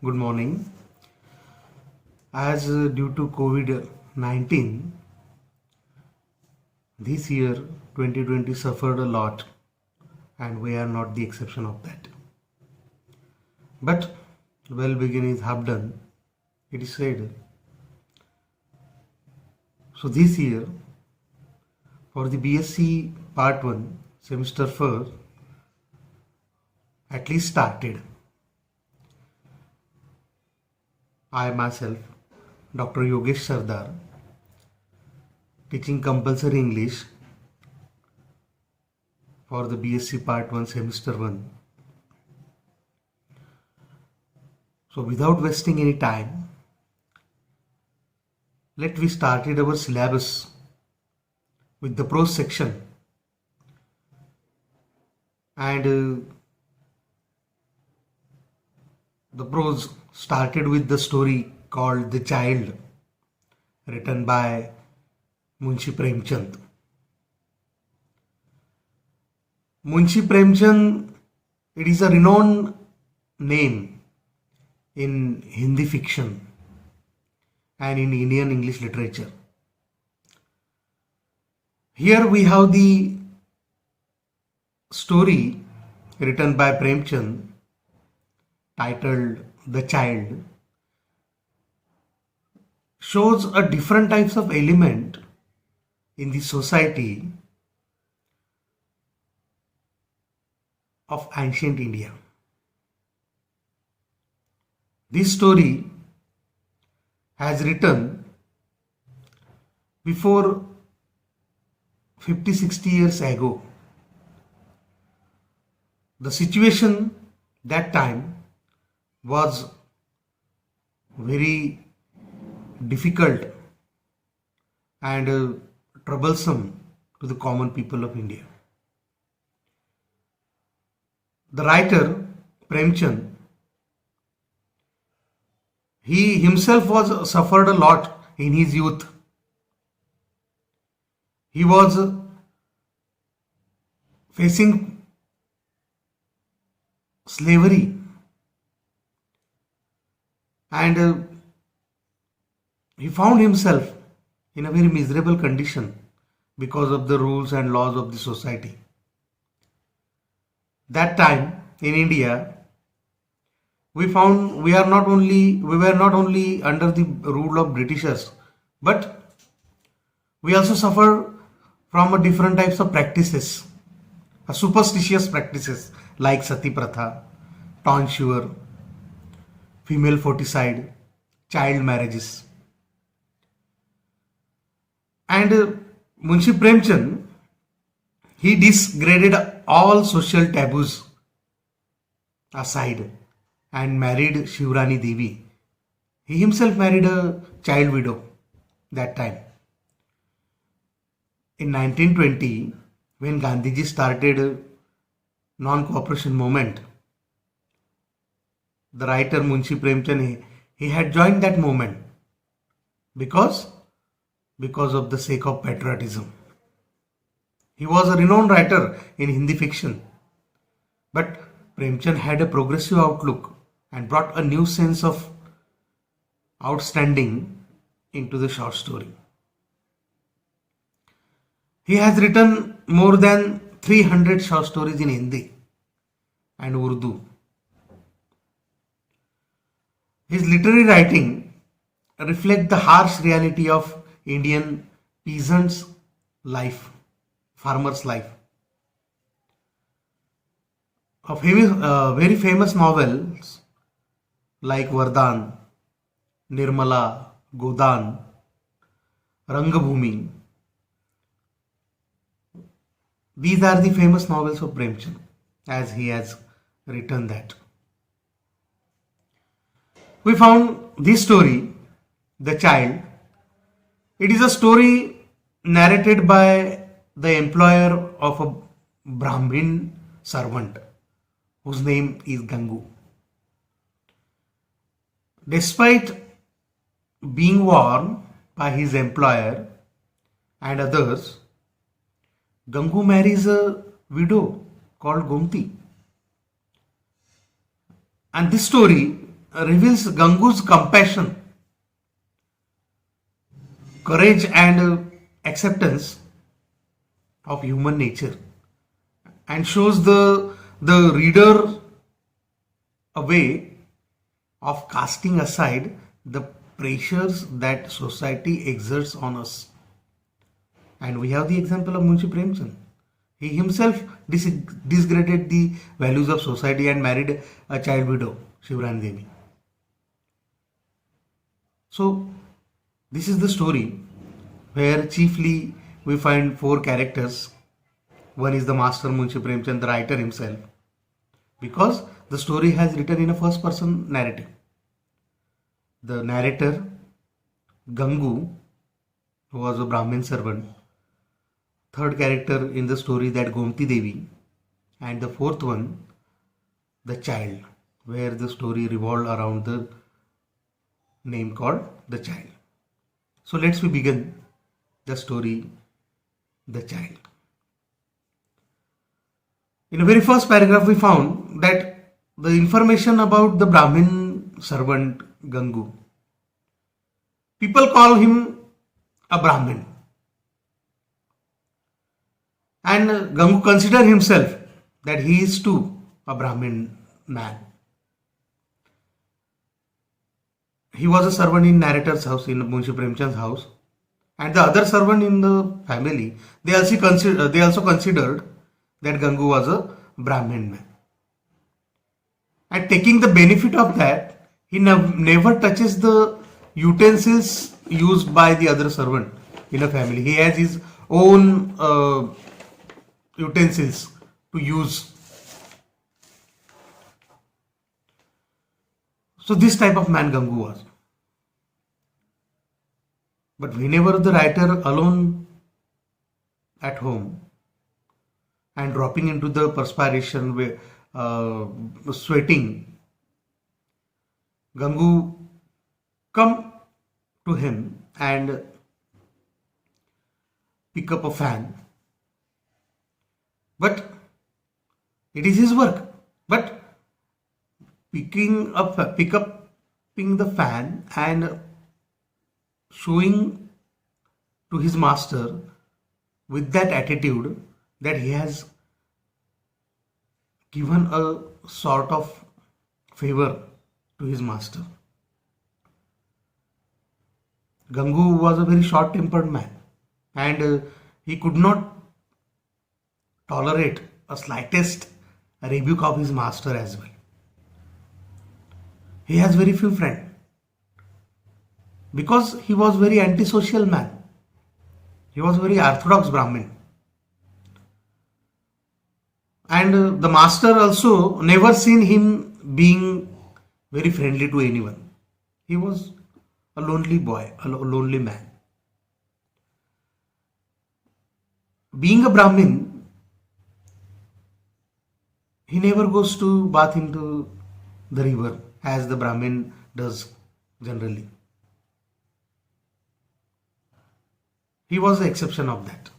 Good morning. As due to COVID-19, this year 2020 suffered a lot, and we are not the exception of that. But well begin is half done, it is said. So this year, for the BSc Part 1, Semester 4, at least started. I myself, Dr. Yogesh Sardar, teaching compulsory English for the BSc Part 1, Semester 1. So without wasting any time, let we started our syllabus with the prose section. And the prose started with the story called The Child, written by Munshi Premchand. Munshi Premchand, it is a renowned name in Hindi fiction and in Indian English literature. Here we have the story written by Premchand titled The Child, shows a different types of element in the society of ancient India. This story has written before 50-60 years ago. The situation that time was very difficult and troublesome to the common people of India. The writer Premchand, he himself was suffered a lot in his youth. He was facing slavery and he found himself in a very miserable condition because of the rules and laws of the society. That time in India, we found we were not only under the rule of Britishers, but we also suffer from a different types of practices, superstitious practices like sati pratha, tonsure, female foeticide, child marriages. And Munshi Premchand, he disgraded all social taboos aside and married Shivrani Devi. He himself married a child widow that time. In 1920, when Gandhiji started non-cooperation movement, the writer Munshi Premchand, he had joined that movement because of the sake of patriotism. He was a renowned writer in Hindi fiction, but Premchand had a progressive outlook and brought a new sense of outstanding into the short story. He has written more than 300 short stories in Hindi and Urdu. His literary writing reflects the harsh reality of Indian peasants' life, farmers' life. Very famous novels like Vardhan, Nirmala, Godan, Rangabhumi. These are the famous novels of Premchand, as he has written that. We found this story, The Child. It is a story narrated by the employer of a Brahmin servant whose name is Gangu. Despite being warned by his employer and others, Gangu marries a widow called Gomti. And this story reveals Gangu's compassion, courage, and acceptance of human nature, and shows the reader a way of casting aside the pressures that society exerts on us. And we have the example of Munshi Premchand. He himself disgraded the values of society and married a child widow, Shivrani Devi. So, this is the story where chiefly we find four characters. One is the master Munshi Premchand, the writer himself, because the story has written in a first person narrative. The narrator, Gangu, who was a Brahmin servant. Third character in the story, that Gomti Devi. And the fourth one, the child, where the story revolved around the name called the child. So let's we begin the story, the child. In the very first paragraph, we found that the information about the Brahmin servant Gangu. People call him a Brahmin. And Gangu considered himself that he is too a Brahmin man. He was a servant in narrator's house, in Munshi Premchand's house. And the other servant in the family, they also considered that Gangu was a Brahmin man. And taking the benefit of that, he never touches the utensils used by the other servant in a family. He has his own utensils to use. So this type of man Gangu was. But whenever the writer alone at home and dropping into the perspiration, sweating, Gangu come to him and pick up a fan. But it is his work. But picking the fan and showing to his master with that attitude that he has given a sort of favor to his master. Gangu was a very short-tempered man, and he could not tolerate a slightest rebuke of his master as well. He has very few friends because he was very antisocial man. He was very orthodox Brahmin. And the master also never seen him being very friendly to anyone. He was a lonely boy, a lonely man. Being a Brahmin, he never goes to bath into the river as the Brahmin does generally. He was the exception of that.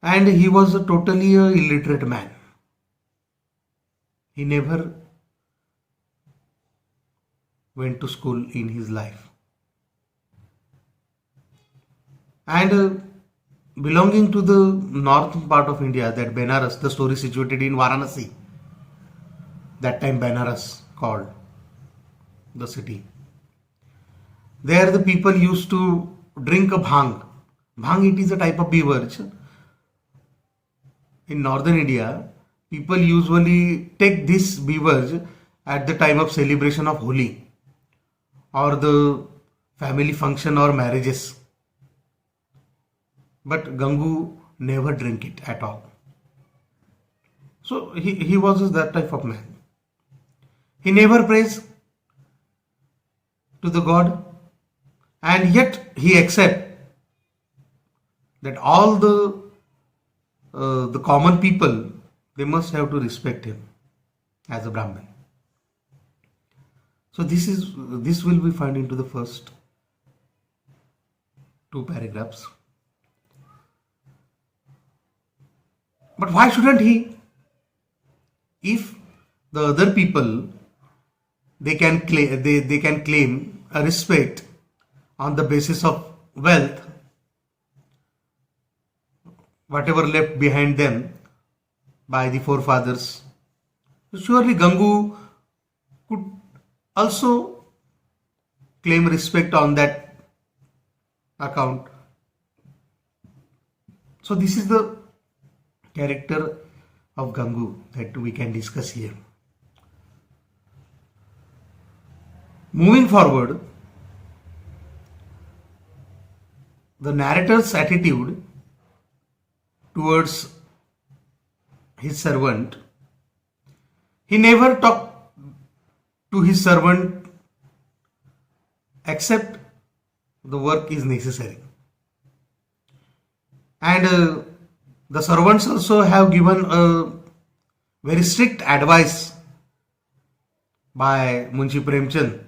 And he was a totally illiterate man. He never went to school in his life. And belonging to the north part of India, that Benares, the story situated in Varanasi, that time Benares called the city. There the people used to drink a bhang. Bhang, it is a type of beverage. In northern India, people usually take this beverage at the time of celebration of Holi or the family function or marriages. But Gangu never drink it at all. So he was that type of man. He never prays to the God, and yet he accepts that all the common people, they must have to respect him as a Brahmin. So this will be found into the first two paragraphs. But why shouldn't he? If the other people they can claim a respect on the basis of wealth, whatever left behind them by the forefathers. Surely Gangu could also claim respect on that account. So this is the character of Gangu that we can discuss here. Moving forward, the narrator's attitude towards his servant, he never talked to his servant except the work is necessary. And the servants also have given a very strict advice by Munshi Premchand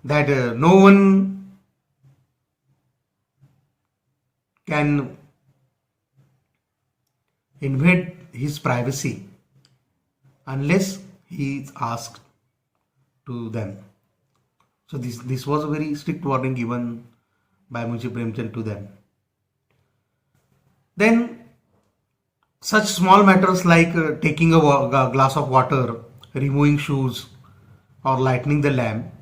that no one can invade his privacy unless he is asked to them. So this was a very strict warning given by Munshi Premchand to them. Then such small matters like taking a glass of water, removing shoes or lighting the lamp,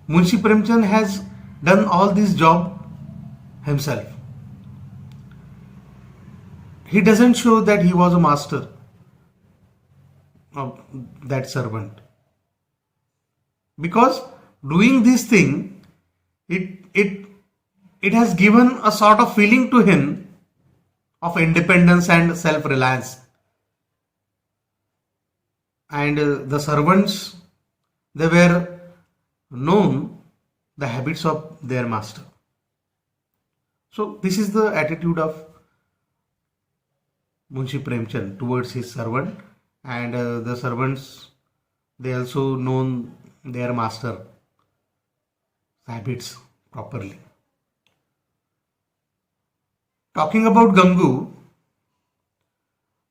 Munshi Premchand has done all this job himself. He doesn't show that he was a master of that servant, because doing this thing, it has given a sort of feeling to him of independence and self-reliance. And the servants, they were known the habits of their master. So this is the attitude of Munshi Premchand towards his servant, and the servants, they also known their master habits properly. Talking about Gangu,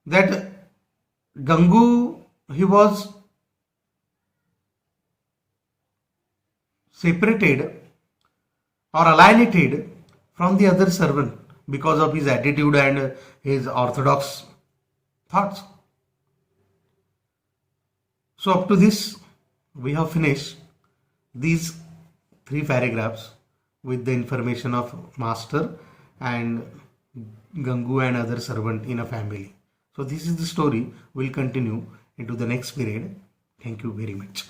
that Gangu, he was separated or alienated from the other servant because of his attitude and his orthodox thoughts. So up to this, we have finished these 3 paragraphs with the information of master and Gangu and other servant in a family. So this is the story. We'll continue into the next period. Thank you very much.